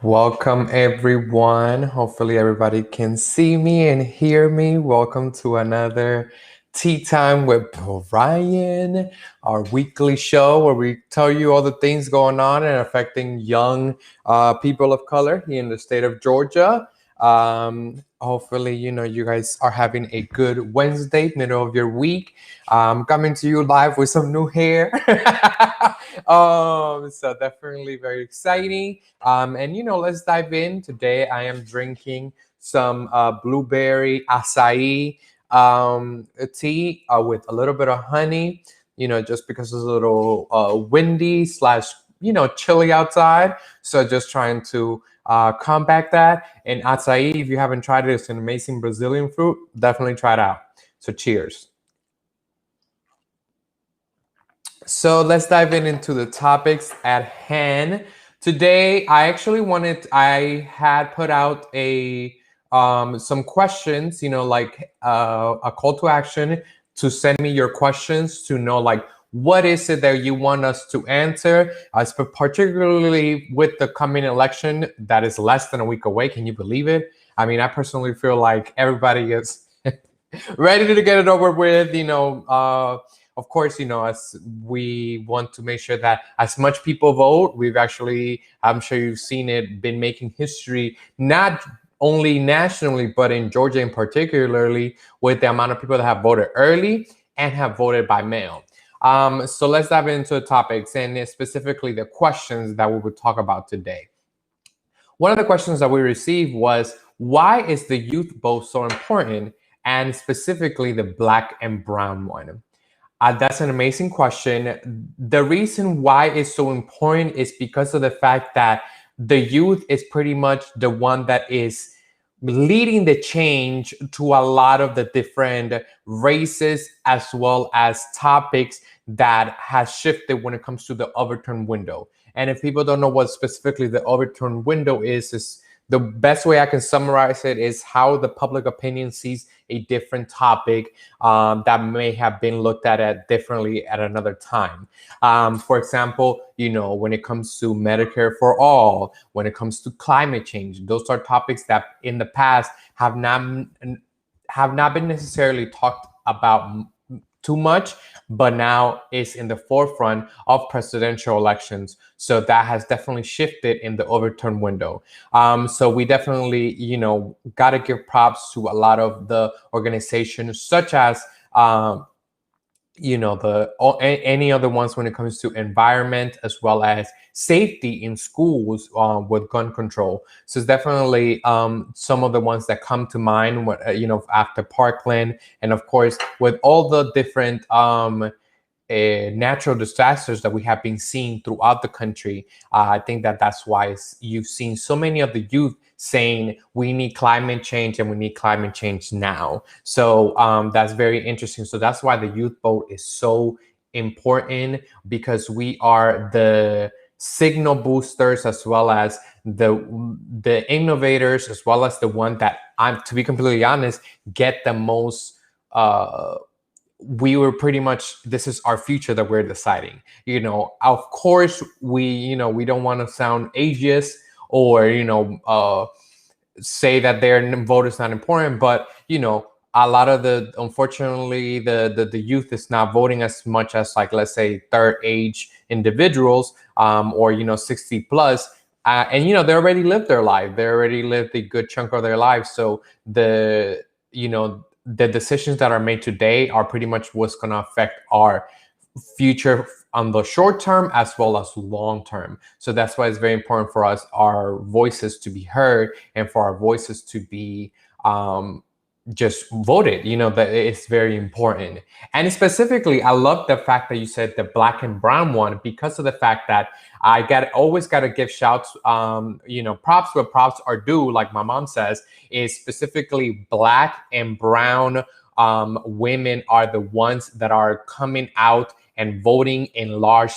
Welcome everyone. Hopefully everybody can see me and hear me. Welcome to another Tea Time with Brian, our weekly show where we tell you all the things going on and affecting young people of color here in the state of Georgia. Hopefully, you guys are having a good Wednesday, middle of your week. Coming to you live with some new hair. So definitely very exciting. And let's dive in. Today I am drinking some blueberry acai tea with a little bit of honey, just because it's a little windy slash, chilly outside. So just trying to combat that. And acai, if you haven't tried it, it's an amazing Brazilian fruit. Definitely try it out. So cheers. So let's dive into the topics at hand. Today, I had put out some questions, like a call to action to send me your questions to know like what is it that you want us to answer, particularly with the coming election that is less than a week away. Can you believe it? I mean, I personally feel like everybody is ready to get it over with, of course, as we want to make sure that as much people vote, we've actually, I'm sure you've seen it, been making history, not only nationally, but in Georgia in particularly, with the amount of people that have voted early and have voted by mail. So let's dive into the topics and specifically the questions that we would talk about today. One of the questions that we received was, why is the youth vote so important, and specifically the Black and brown one? That's an amazing question. The reason why it's so important is because of the fact that the youth is pretty much the one that is leading the change to a lot of the different races as well as topics that has shifted when it comes to the overturn window. And if people don't know what specifically the overturn window is the best way I can summarize it is how the public opinion sees a different topic that may have been looked at differently at another time. For example, when it comes to Medicare for all, when it comes to climate change, those are topics that in the past have not been necessarily talked about too much, but now is in the forefront of presidential elections. So that has definitely shifted in the overturn window. So we definitely, got to give props to a lot of the organizations such as, any other ones when it comes to environment as well as safety in schools with gun control. So it's definitely some of the ones that come to mind, after Parkland, and of course with all the different natural disasters that we have been seeing throughout the country. I think that's why you've seen so many of the youth saying we need climate change and we need climate change now. So that's very interesting. So that's why the youth vote is so important, because we are the signal boosters as well as the innovators, as well as the one that, to be completely honest, get the most we were pretty much, this is our future that we're deciding. Of course, we don't want to sound ageist or say that their vote is not important, but a lot of unfortunately the youth is not voting as much as, like, let's say third age individuals, or 60 plus, and they already lived their life, they already lived a good chunk of their life. So the decisions that are made today are pretty much what's going to affect our future on the short term as well as long term. So that's why it's very important for us, our voices to be heard, and for our voices to be just voted. That it's very important. And specifically, I love the fact that you said the Black and brown one, because of the fact that I always got to give shouts, props where props are due, like my mom says, is specifically Black and brown women are the ones that are coming out and voting in large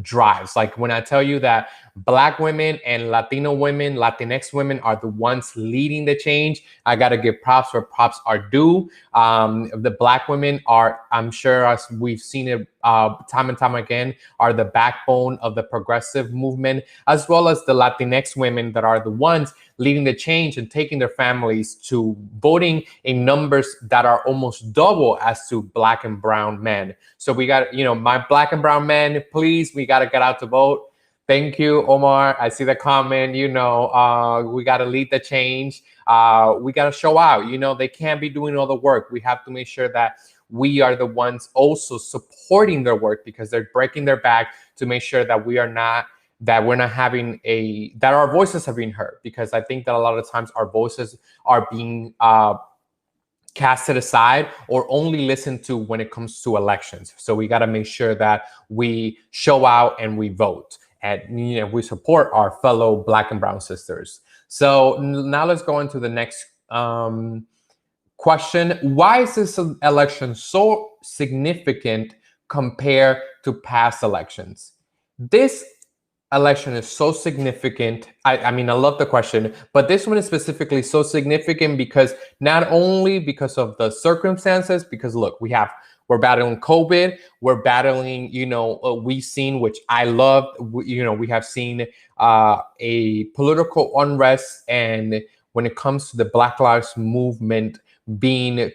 drives. Like when I tell you that Black women and Latino women, Latinx women are the ones leading the change. I got to give props where props are due. The Black women are, I'm sure, as we've seen it time and time again, are the backbone of the progressive movement, as well as the Latinx women that are the ones leading the change and taking their families to voting in numbers that are almost double as to Black and brown men. So we got, my Black and brown men, please, we got to get out to vote. Thank you, Omar. I see the comment. We got to lead the change. We got to show out. They can't be doing all the work. We have to make sure that we are the ones also supporting their work, because they're breaking their back to make sure that we're not having that our voices are being heard. Because I think that a lot of times our voices are being casted aside or only listened to when it comes to elections. So we got to make sure that we show out and we vote. And we support our fellow Black and brown sisters. So now let's go into the next question. Why is this election so significant compared to past elections? This election is so significant. I mean, I love the question, but this one is specifically so significant because not only because of the circumstances, because look, we're battling COVID. We're battling, we've seen, which I love, we have seen a political unrest. And when it comes to the Black Lives Movement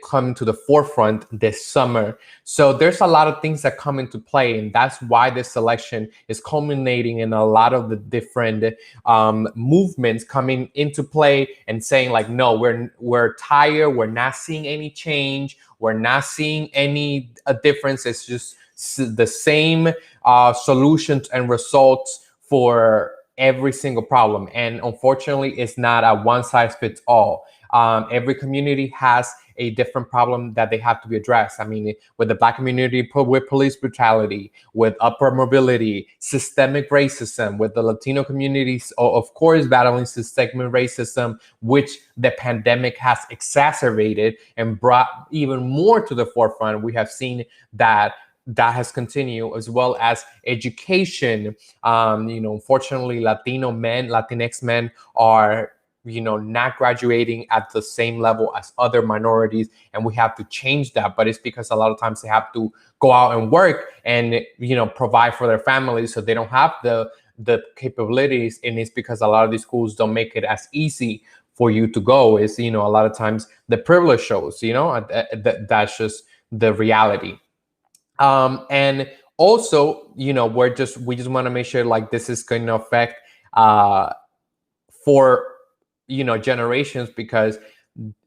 come to the forefront this summer. So there's a lot of things that come into play. And that's why this election is culminating in a lot of the different movements coming into play and saying like, no, we're tired. We're not seeing any change. We're not seeing any difference. It's just the same solutions and results for every single problem. And unfortunately, it's not a one size fits all. Every community has a different problem that they have to be addressed. I mean, with the Black community, with police brutality, with upward mobility, systemic racism, with the Latino communities, of course, battling systemic racism, which the pandemic has exacerbated and brought even more to the forefront. We have seen that has continued, as well as education. Unfortunately, Latinx men are not graduating at the same level as other minorities, and we have to change that. But it's because a lot of times they have to go out and work and provide for their families, so they don't have the capabilities. And it's because a lot of these schools don't make it as easy for you to go. It's a lot of times the privilege shows. That's just the reality. And also, we just want to make sure like this is going to affect for generations, because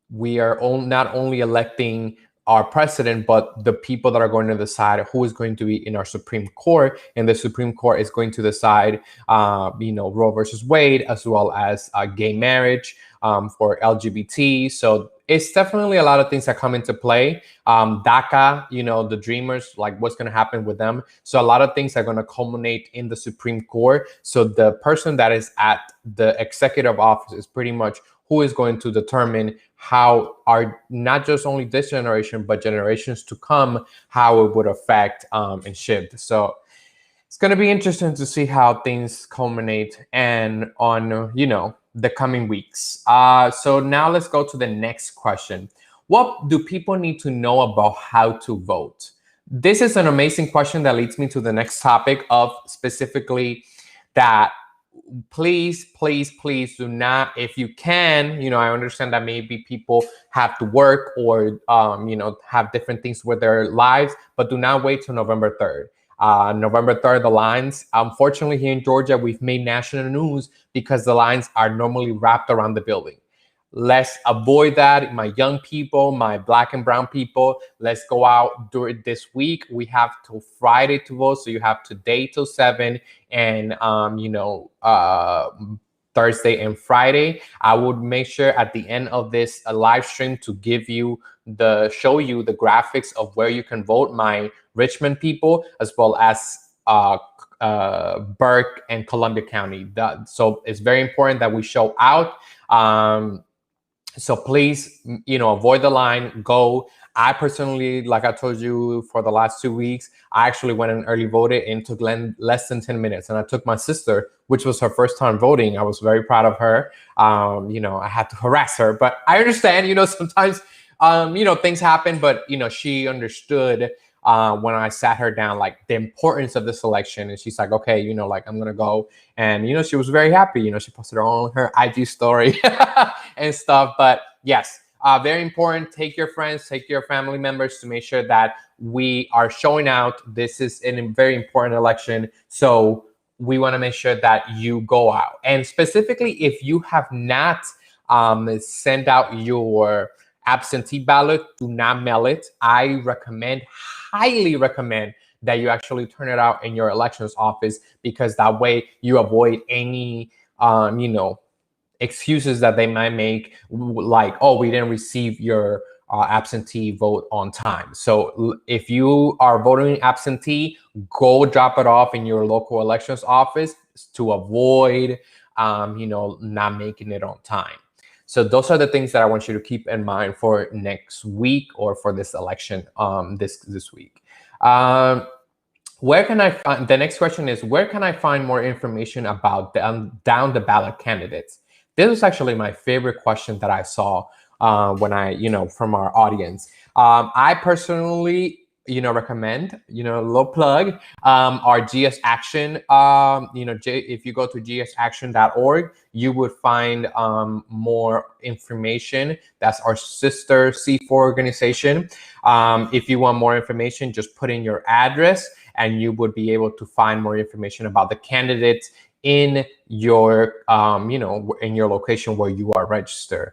we are not only electing our president, but the people that are going to decide who is going to be in our Supreme Court. And the Supreme Court is going to decide, Roe versus Wade, as well as gay marriage for LGBT. So it's definitely a lot of things that come into play. DACA, the Dreamers, like what's going to happen with them. So a lot of things are going to culminate in the Supreme Court. So the person that is at the executive office is pretty much who is going to determine how our, not just only this generation, but generations to come, how it would affect and shift. So it's going to be interesting to see how things culminate and on, the coming weeks. So now let's go to the next question. What do people need to know about how to vote? This is an amazing question that leads me to the next topic of specifically that please do not, if you can, I understand that maybe people have to work or, have different things with their lives, but do not wait till November 3rd. November 3rd, the lines, unfortunately here in Georgia, we've made national news because the lines are normally wrapped around the building. Let's avoid that. My young people, my Black and brown people, let's go out during this week. We have till Friday to vote. So you have today till 7 and, Thursday and Friday. I would make sure at the end of this live stream to show you the graphics of where you can vote, my Richmond people, as well as Burke and Columbia County. So it's very important that we show out. So please, avoid the line, go. I personally, like I told you, for the last 2 weeks, I actually went and early voted and took less than 10 minutes. And I took my sister, which was her first time voting. I was very proud of her. I had to harass her, but I understand, sometimes, things happen, but, she understood when I sat her down, like the importance of this election. And she's like, okay, like I'm going to go. And, she was very happy. She posted on her IG story and stuff. But yes, very important. Take your friends, take your family members to make sure that we are showing out. This is a very important election. So we want to make sure that you go out. And specifically, if you have not sent out your absentee ballot, do not mail it. I highly recommend that you actually turn it out in your elections office, because that way you avoid any, excuses that they might make, like, oh, we didn't receive your absentee vote on time. So if you are voting absentee, go drop it off in your local elections office to avoid, not making it on time. So those are the things that I want you to keep in mind for next week or for this election this week. Where can I find, the next question is, where can I find more information about down the ballot candidates? This was actually my favorite question that I saw when from our audience. I personally, recommend, low plug, our GS Action. If you go to gsaction.org, you would find more information. That's our sister C4 organization. If you want more information, just put in your address and you would be able to find more information about the candidates in your, in your location where you are registered.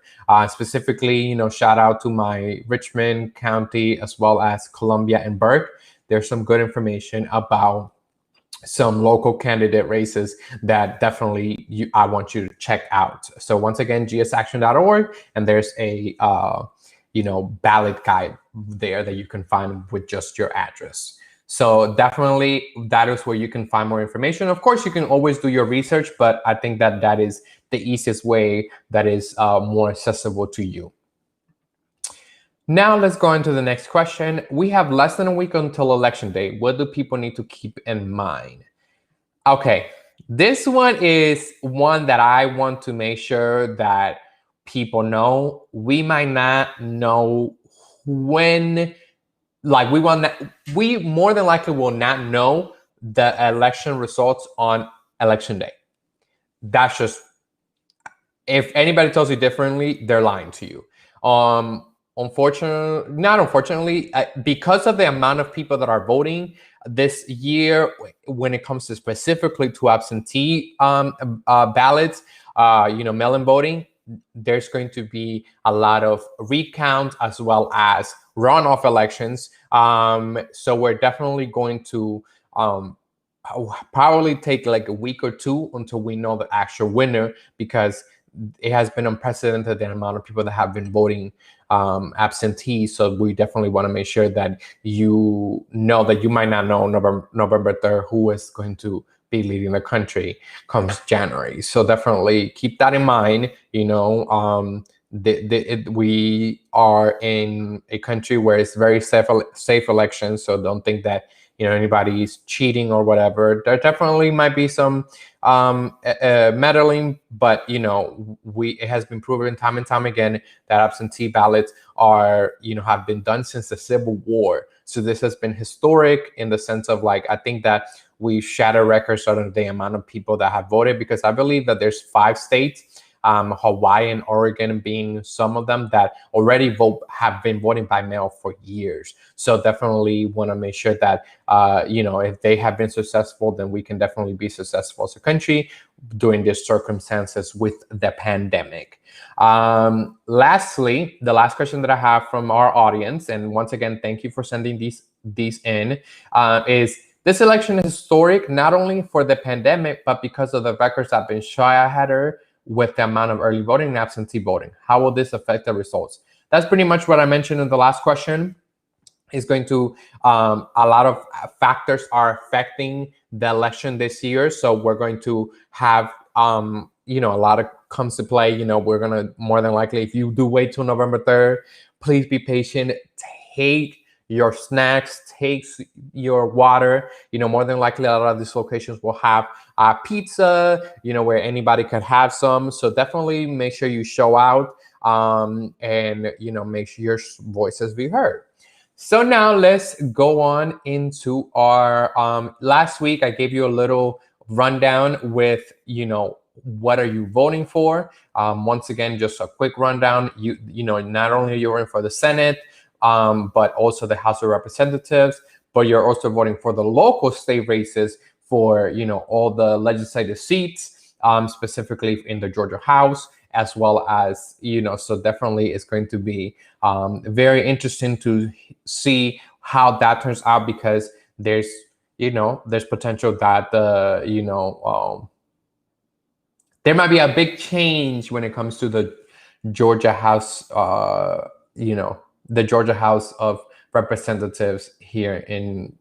Specifically, shout out to my Richmond County as well as Columbia and Burke. There's some good information about some local candidate races that definitely I want you to check out. So once again, gsaction.org, and there's a ballot guide there that you can find with just your address. So definitely that is where you can find more information. Of course, you can always do your research, but I think that is the easiest way that is more accessible to you. Now let's go into the next question. We have less than a week until election day. What do people need to keep in mind? Okay, this one is one that I want to make sure that people know. We might not know when, like we more than likely will not know the election results on election day. That's just, if anybody tells you differently, they're lying to you. Unfortunately, because of the amount of people that are voting this year, when it comes to specifically to absentee ballots, mail-in voting, there's going to be a lot of recount as well as runoff elections. So we're definitely going to probably take like a week or two until we know the actual winner, because it has been unprecedented the amount of people that have been voting absentee. So we definitely want to make sure that you know that you might not know November 3rd who is going to be leading the country comes January. So definitely keep that in mind. We are in a country where it's very safe elections. So don't think that anybody's cheating or whatever. There definitely might be some meddling, but it has been proven time and time again that absentee ballots are have been done since the Civil War. So this has been historic in the sense of, like, I think that we shatter records on the amount of people that have voted, because I believe that there's 5 states, Hawaii and Oregon being some of them, that already have been voting by mail for years. So definitely want to make sure that, if they have been successful, then we can definitely be successful as a country during these circumstances with the pandemic. Lastly, the last question that I have from our audience, and once again, thank you for sending these in, is, this election is historic not only for the pandemic, but because of the records that have been shot at her with the amount of early voting and absentee voting. How will this affect the results? That's pretty much what I mentioned in the last question. Is going to, a lot of factors are affecting the election this year. So we're going to have, a lot of comes to play. We're going to more than likely, if you do wait till November 3rd, please be patient. take your snacks, take your water. More than likely, a lot of these locations will have pizza, where anybody can have some. So definitely make sure you show out, and make sure your voices be heard. So now let's go on into our last week. I gave you a little rundown with what are you voting for. Once again, just a quick rundown. Not only you're voting for the Senate, but also the House of Representatives, but you're also voting for the local state races for all the legislative seats, specifically in the Georgia House, as well as so definitely it's going to be very interesting to see how that turns out, because there's potential that there might be a big change when it comes to the Georgia House, the Georgia House of Representatives here in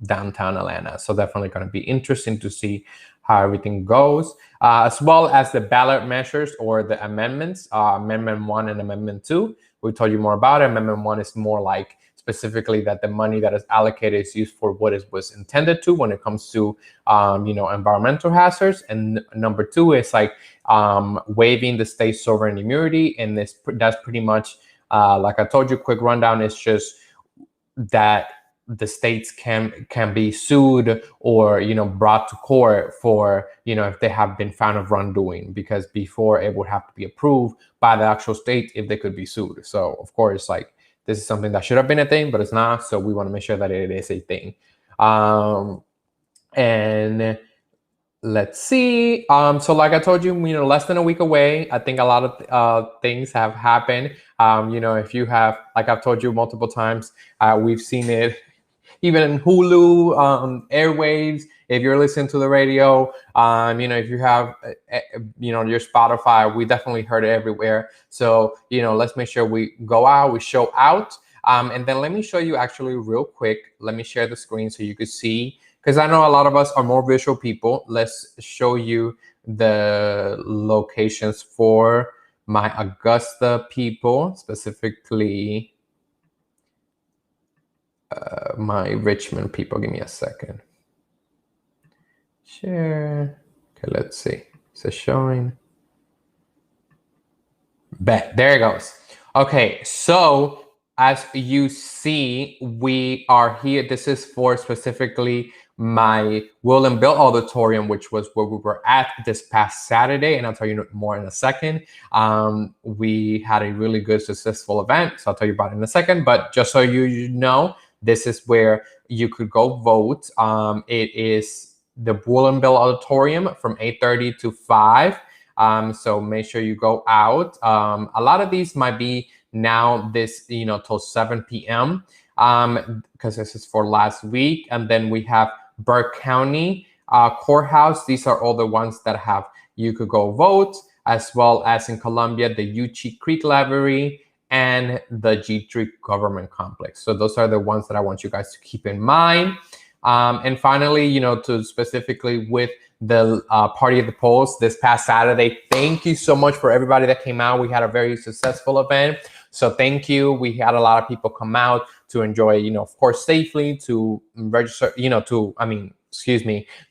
downtown Atlanta. So definitely going to be interesting to see how everything goes, as well as the ballot measures or the amendments, Amendment 1 and Amendment 2. We told you more about it. Amendment 1 is more like specifically that the money that is allocated is used for what it was intended to when it comes to environmental hazards. And number 2 is like waiving the state sovereign immunity, and that's pretty much like I told you, quick rundown is just that the states can be sued or brought to court for if they have been found of wrongdoing, because before it would have to be approved by the actual state if they could be sued. So of course, like, this is something that should have been a thing, but it's not. So we want to make sure that it is a thing. And let's see. So like I told you, less than a week away. I think a lot of things have happened. If you have, like I've told you multiple times, we've seen it even in Hulu, airwaves. If you're listening to the radio, if you have, your Spotify, we definitely heard it everywhere. So, let's make sure we go out, we show out. And then let me show you actually real quick. Let me share the screen so you could see, because I know a lot of us are more visual people. Let's show you the locations for my Augusta people, specifically my Richmond people. Give me a second. Share. Okay, let's see. Is it showing? Bet. There it goes. Okay, so as you see, we are here. This is for specifically my Will and Bill Auditorium, which was where we were at this past Saturday, and I'll tell you more in a second. We had a really good, successful event, so I'll tell you about it in a second. But just so you know, this is where you could go vote. It is the Will and Bill Auditorium from 8:30 to 5. So make sure you go out. A lot of these might be now this, till 7 p.m. Because this is for last week. And then we have Burke County Courthouse. These are all the ones that you could go vote, as well as in Columbia, the Uchee Creek Library and the G3 Government Complex. So those are the ones that I want you guys to keep in mind. And finally, to specifically with the Party of the Polls this past Saturday. Thank you so much for everybody that came out. We had a very successful event. So thank you. We had a lot of people come out to enjoy, of course, safely, to register,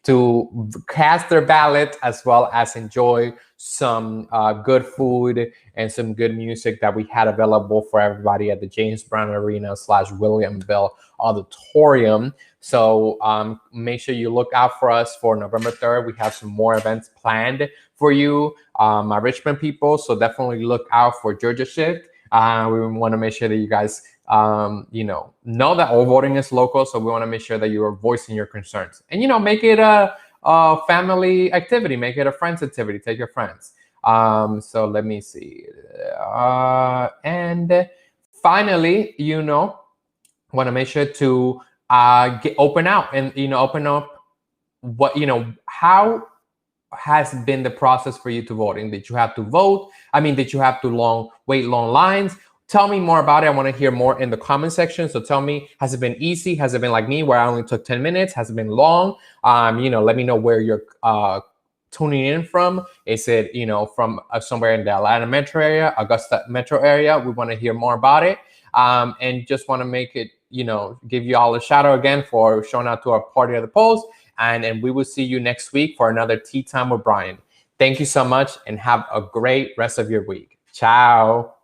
to cast their ballot, as well as enjoy some good food and some good music that we had available for everybody at the James Brown Arena / William Bell Auditorium. So make sure you look out for us for November 3rd. We have some more events planned for you, my Richmond people. So definitely look out for Georgia Shift. We want to make sure that you guys, know that all voting is local. So we want to make sure that you are voicing your concerns, and, make it a family activity, make it a friends activity, take your friends. So let me see. And finally, want to make sure to open out and, open up what, how has been the process for you to voting? Did you have to vote? Did you have to wait long lines? Tell me more about it. I want to hear more in the comment section. So tell me, has it been easy? Has it been like me, where I only took 10 minutes? Has it been long? Let me know where you're tuning in from. Is it, from somewhere in the Atlanta metro area, Augusta metro area? We want to hear more about it. And just want to make it, give you all a shout out again for showing out to our party of the polls. And we will see you next week for another Tea Time with Brian. Thank you so much and have a great rest of your week. Ciao.